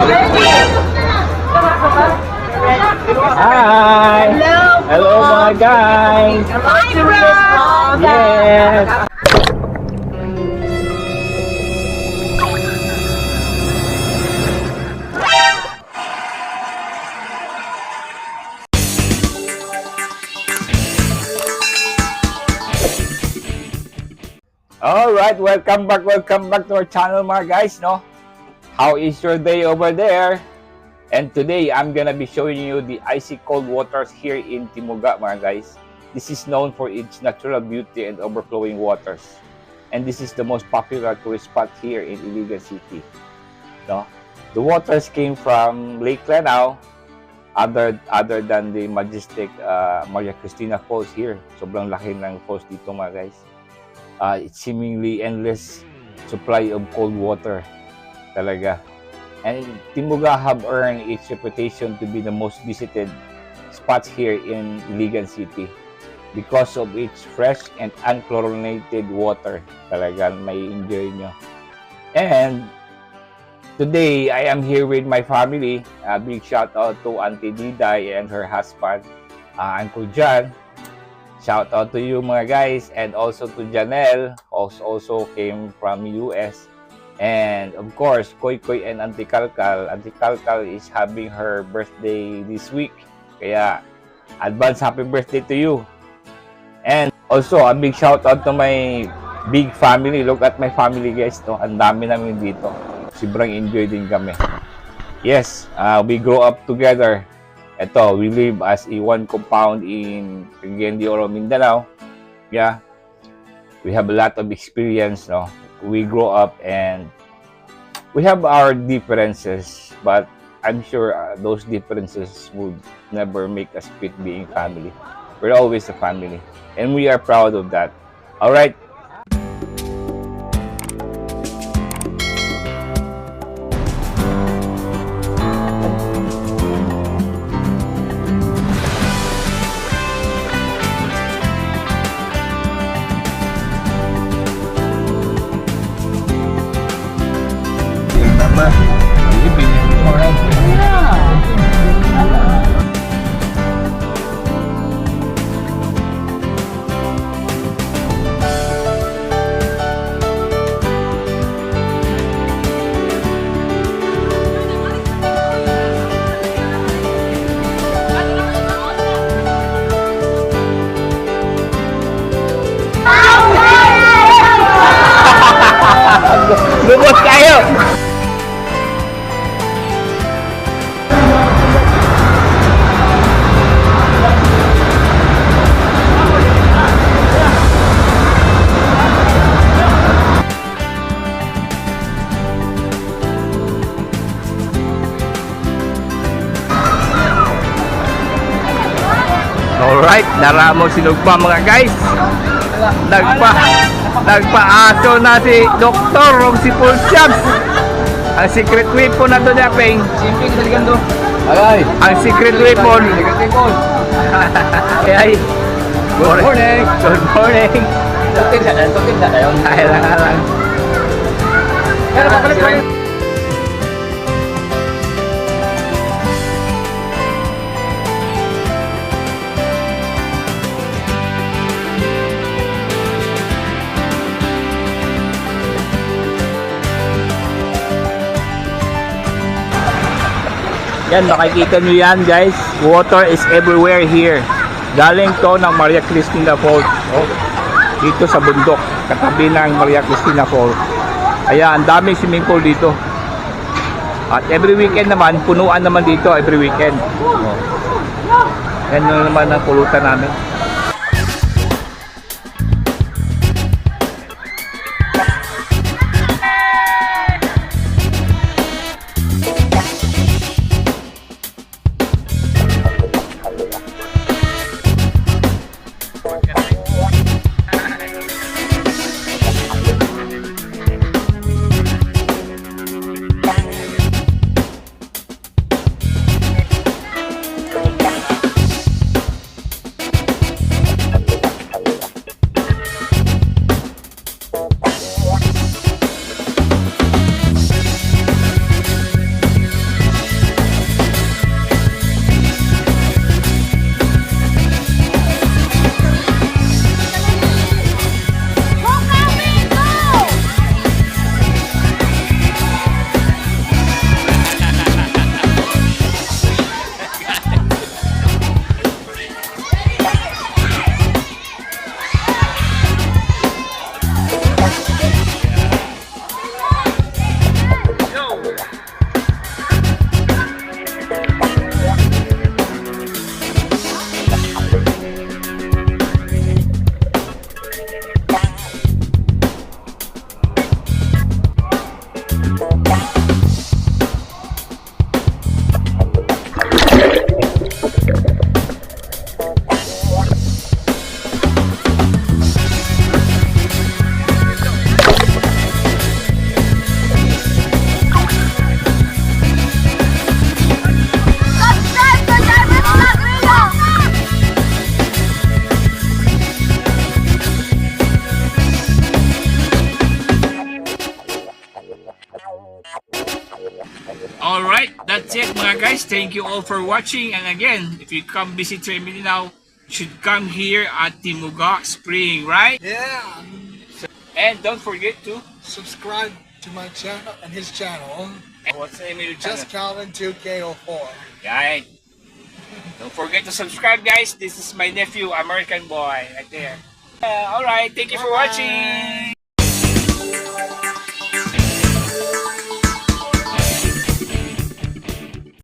Hi! Hello mga guys! Hi, bro! Yes! Alright, welcome back to our channel mga guys, no? How is your day over there? And today, I'm gonna be showing you the icy cold waters here in Timuga mga guys. This is known for its natural beauty and overflowing waters. And this is the most popular tourist spot here in Iligan City. No? The waters came from Lake Lanao, other than the majestic Maria Cristina Falls here. Sobrang laki ng falls dito mga guys. It's seemingly endless supply of cold water talaga. And Timuga have earned its reputation to be the most visited spots here in Iligan City because of its fresh and unchlorinated water. Talaga may enjoy nyo. And today, I am here with my family. A big shout out to Auntie Diday and her husband, Uncle John. Shout out to you mga guys, and also to Janelle, also came from US. And of course, Koy Koy and Auntie Kalkal. Auntie Kalkal is having her birthday this week. Kaya, advance happy birthday to you. And also, a big shout out to my big family. Look at my family guys. No? Ang dami namin dito. Sobrang enjoy din kami. Yes, we grow up together. Ito, we live as a one compound in Cagayan de Oro, Mindanao. Yeah, we have a lot of experience, no? We grow up and we have our differences, but I'm sure those differences would never make us quit being family. We're always a family, and we are proud of that. All right. Lubos kayo! Alright, naramo sinugpa mga guys. Nagpaaso na si Doktor o si Paul Chaps. Ang secret weapon na to niya, Peng. Ang secret weapon. Ay, good morning. Good morning. Alang. Yan, makikita nyo yan guys. Water is everywhere here. Galing to ng Maria Cristina Falls. Oh, dito sa bundok. Katabi ng Maria Cristina Falls. Kaya ang daming swimming pool dito. At every weekend naman, punuan naman dito every weekend. Oh. Yan naman ang pulutan namin. that's it mga guys. Thank you all for watching. And again, if you come visit Mindanao, you should come here at Timuga Spring, right? Yeah. And don't forget to Subscribe to my channel and his channel. what's the name of your channel? Just Calvin 2K04. Right. Don't forget to subscribe, guys. This is my nephew, American boy, right there. All right. Thank you for Bye-bye. watching.